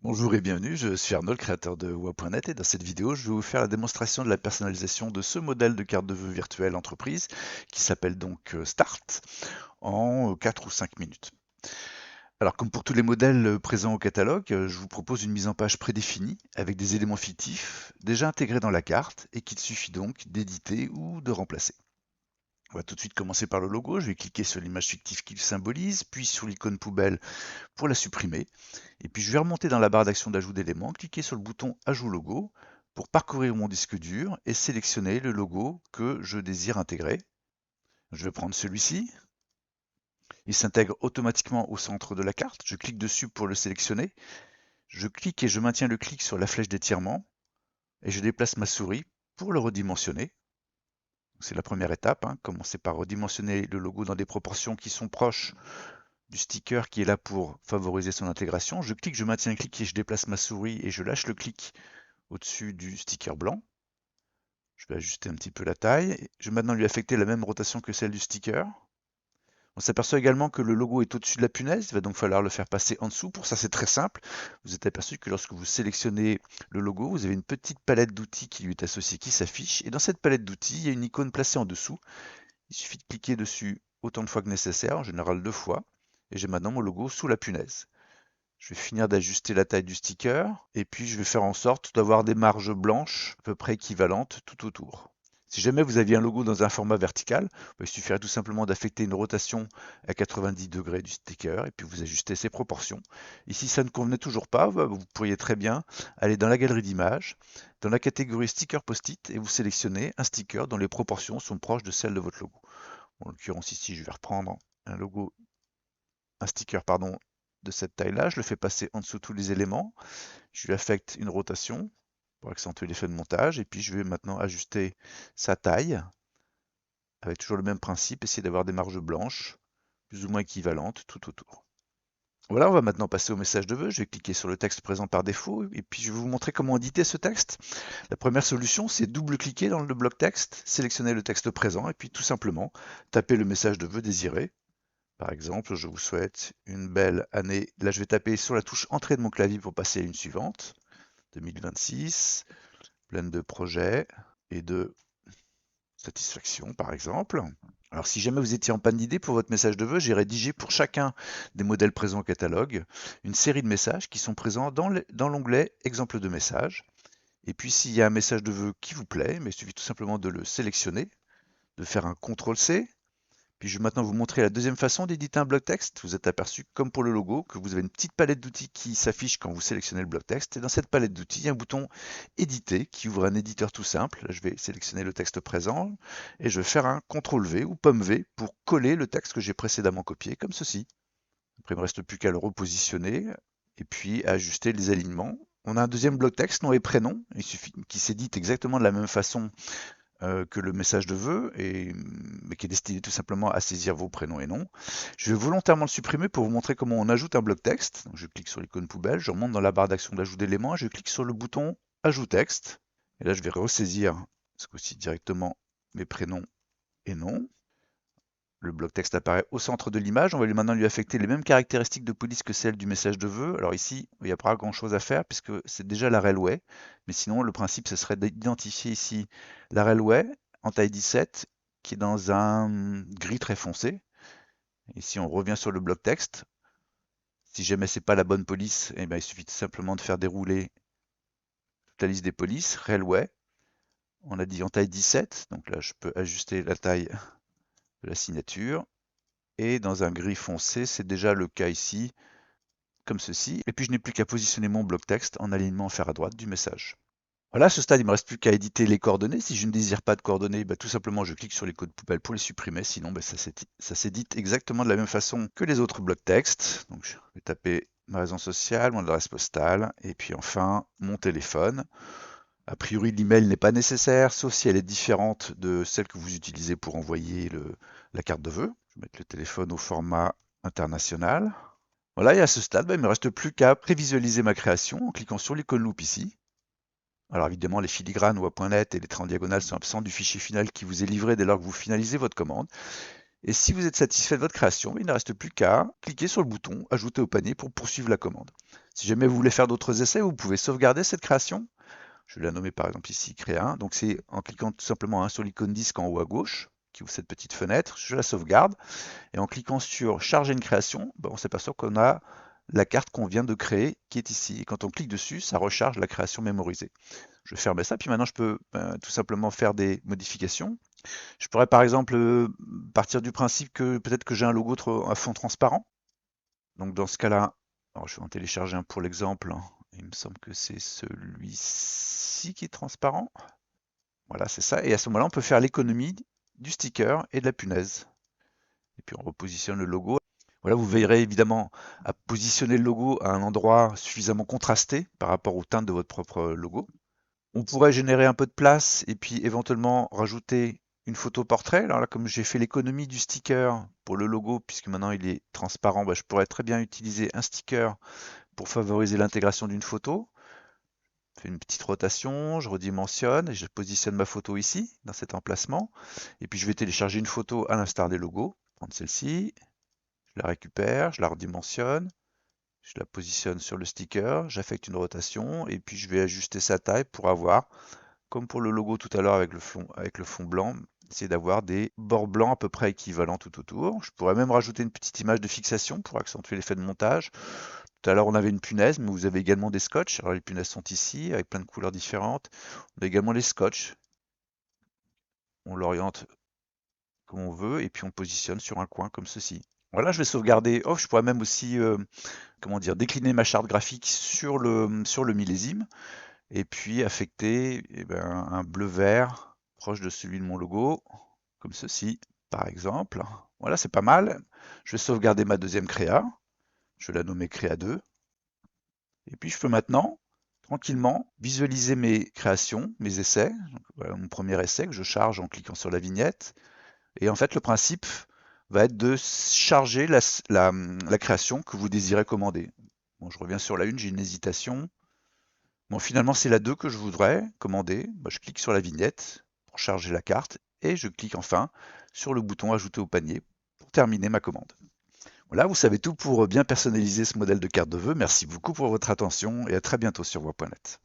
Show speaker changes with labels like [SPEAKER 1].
[SPEAKER 1] Bonjour et bienvenue, je suis Arnaud, le créateur de Wa.net et dans cette vidéo, je vais vous faire la démonstration de la personnalisation de ce modèle de carte de vœux virtuelle entreprise qui s'appelle donc Start en 4 ou 5 minutes. Alors comme pour tous les modèles présents au catalogue, je vous propose une mise en page prédéfinie avec des éléments fictifs déjà intégrés dans la carte et qu'il suffit donc d'éditer ou de remplacer. On va tout de suite commencer par le logo, je vais cliquer sur l'image fictive qu'il symbolise, puis sur l'icône poubelle pour la supprimer. Et puis je vais remonter dans la barre d'action d'ajout d'éléments, cliquer sur le bouton Ajout logo pour parcourir mon disque dur et sélectionner le logo que je désire intégrer. Je vais prendre celui-ci. Il s'intègre automatiquement au centre de la carte. Je clique dessus pour le sélectionner. Je clique et je maintiens le clic sur la flèche d'étirement et je déplace ma souris pour le redimensionner. C'est la première étape, hein. Commencer par redimensionner le logo dans des proportions qui sont proches du sticker qui est là pour favoriser son intégration. Je clique, je maintiens un clic et je déplace ma souris et je lâche le clic au-dessus du sticker blanc. Je vais ajuster un petit peu la taille. Je vais maintenant lui affecter la même rotation que celle du sticker. On s'aperçoit également que le logo est au-dessus de la punaise, il va donc falloir le faire passer en dessous. Pour ça, c'est très simple. Vous êtes aperçu que lorsque vous sélectionnez le logo, vous avez une petite palette d'outils qui lui est associée, qui s'affiche. Et dans cette palette d'outils, il y a une icône placée en dessous. Il suffit de cliquer dessus autant de fois que nécessaire, en général 2 fois. Et j'ai maintenant mon logo sous la punaise. Je vais finir d'ajuster la taille du sticker et puis je vais faire en sorte d'avoir des marges blanches à peu près équivalentes tout autour. Si jamais vous aviez un logo dans un format vertical, il suffirait tout simplement d'affecter une rotation à 90 degrés du sticker et puis vous ajustez ses proportions. Et si ça ne convenait toujours pas, vous pourriez très bien aller dans la galerie d'images, dans la catégorie sticker post-it et vous sélectionnez un sticker dont les proportions sont proches de celles de votre logo. En l'occurrence ici, je vais reprendre un sticker pardon, de cette taille-là, je le fais passer en dessous de tous les éléments, je lui affecte une rotation pour accentuer l'effet de montage, et puis je vais maintenant ajuster sa taille, avec toujours le même principe, essayer d'avoir des marges blanches, plus ou moins équivalentes, tout autour. Voilà, on va maintenant passer au message de vœux. Je vais cliquer sur le texte présent par défaut, et puis je vais vous montrer comment éditer ce texte. La première solution, c'est double-cliquer dans le bloc texte, sélectionner le texte présent, et puis tout simplement taper le message de vœux désiré. Par exemple, je vous souhaite une belle année. Là, je vais taper sur la touche Entrée de mon clavier pour passer à une suivante. 2026, pleine de projets et de satisfaction, par exemple. Alors, si jamais vous étiez en panne d'idées pour votre message de vœux, j'ai rédigé pour chacun des modèles présents au catalogue une série de messages qui sont présents dans l'onglet Exemple de message. Et puis, s'il y a un message de vœux qui vous plaît, mais il suffit tout simplement de le sélectionner, de faire un CTRL-C. Puis je vais maintenant vous montrer la deuxième façon d'éditer un bloc texte. Vous êtes aperçu, comme pour le logo, que vous avez une petite palette d'outils qui s'affiche quand vous sélectionnez le bloc texte. Et dans cette palette d'outils, il y a un bouton éditer qui ouvre un éditeur tout simple. Là, je vais sélectionner le texte présent et je vais faire un CTRL-V ou pomme V pour coller le texte que j'ai précédemment copié, comme ceci. Après, il ne me reste plus qu'à le repositionner et puis à ajuster les alignements. On a un deuxième bloc texte, nom et prénom, il suffit qu'il s'édite exactement de la même façon que le message de vœux, mais qui est destiné tout simplement à saisir vos prénoms et noms. Je vais volontairement le supprimer pour vous montrer comment on ajoute un bloc texte. Donc je clique sur l'icône poubelle, je remonte dans la barre d'action d'ajout d'éléments et je clique sur le bouton Ajout texte. Et là, je vais ressaisir ce coup-ci directement mes prénoms et noms. Le bloc texte apparaît au centre de l'image. On va maintenant lui affecter les mêmes caractéristiques de police que celles du message de vœux. Alors ici, il n'y a pas grand chose à faire puisque c'est déjà la railway. Mais sinon, le principe, ce serait d'identifier ici la railway en taille 17 qui est dans un gris très foncé. Ici, on revient sur le bloc texte. Si jamais c'est pas la bonne police, eh bien, il suffit tout simplement de faire dérouler toute la liste des polices. Railway, on a dit en taille 17. Donc là, je peux ajuster la taille de la signature. Et dans un gris foncé, c'est déjà le cas ici, comme ceci. Et puis je n'ai plus qu'à positionner mon bloc texte en alignement fer à droite du message. Voilà, à ce stade, il ne me reste plus qu'à éditer les coordonnées. Si je ne désire pas de coordonnées, tout simplement je clique sur les codes poubelles pour les supprimer. Sinon, ça s'édite exactement de la même façon que les autres blocs texte. Donc je vais taper ma raison sociale, mon adresse postale, et puis enfin mon téléphone. A priori, l'email n'est pas nécessaire, sauf si elle est différente de celle que vous utilisez pour envoyer la carte de vœux. Je vais mettre le téléphone au format international. Voilà, et à ce stade, il ne me reste plus qu'à prévisualiser ma création en cliquant sur l'icône loupe ici. Alors évidemment, les filigranes Wa.net et les traits en diagonale sont absents du fichier final qui vous est livré dès lors que vous finalisez votre commande. Et si vous êtes satisfait de votre création, il ne reste plus qu'à cliquer sur le bouton Ajouter au panier pour poursuivre la commande. Si jamais vous voulez faire d'autres essais, vous pouvez sauvegarder cette création. Je vais la nommer par exemple ici, créer un. Donc c'est en cliquant tout simplement sur l'icône disque en haut à gauche, qui ouvre cette petite fenêtre, je la sauvegarde. Et en cliquant sur charger une création, on s'aperçoit qu'on a la carte qu'on vient de créer qui est ici. Et quand on clique dessus, ça recharge la création mémorisée. Je vais fermer ça, puis maintenant je peux tout simplement faire des modifications. Je pourrais par exemple partir du principe que peut-être que j'ai un logo à fond transparent. Donc dans ce cas-là, alors je vais en télécharger un pour l'exemple. Il me semble que c'est celui-ci qui est transparent. Voilà, c'est ça. Et à ce moment-là, on peut faire l'économie du sticker et de la punaise. Et puis on repositionne le logo. Voilà, vous veillerez évidemment à positionner le logo à un endroit suffisamment contrasté par rapport aux teintes de votre propre logo. On pourrait générer un peu de place et puis éventuellement rajouter une photo portrait. Alors là, comme j'ai fait l'économie du sticker pour le logo, puisque maintenant il est transparent, je pourrais très bien utiliser un sticker pour favoriser l'intégration d'une photo. Je fais une petite rotation, je redimensionne et je positionne ma photo ici, dans cet emplacement. Et puis je vais télécharger une photo à l'instar des logos. Prendre celle-ci, je la récupère, je la redimensionne, je la positionne sur le sticker, j'affecte une rotation et puis je vais ajuster sa taille pour avoir, comme pour le logo tout à l'heure avec le fond blanc, essayer d'avoir des bords blancs à peu près équivalents tout autour. Je pourrais même rajouter une petite image de fixation pour accentuer l'effet de montage. Tout à l'heure, on avait une punaise, mais vous avez également des scotch. Alors les punaises sont ici, avec plein de couleurs différentes. On a également les scotch. On l'oriente comme on veut, et puis on positionne sur un coin comme ceci. Voilà, je vais sauvegarder. Oh, je pourrais même aussi, comment dire, décliner ma charte graphique sur le millésime, et puis affecter un bleu-vert proche de celui de mon logo, comme ceci, par exemple. Voilà, c'est pas mal. Je vais sauvegarder ma deuxième créa. Je vais la nommer créa 2. Et puis je peux maintenant, tranquillement, visualiser mes créations, mes essais. Donc, voilà mon premier essai que je charge en cliquant sur la vignette. Et en fait, le principe va être de charger la création que vous désirez commander. Bon, je reviens sur la 1, j'ai une hésitation. Bon, finalement, c'est la 2 que je voudrais commander. Je clique sur la vignette pour charger la carte et je clique enfin sur le bouton Ajouter au panier pour terminer ma commande. Voilà, vous savez tout pour bien personnaliser ce modèle de carte de vœux. Merci beaucoup pour votre attention et à très bientôt sur voix.net.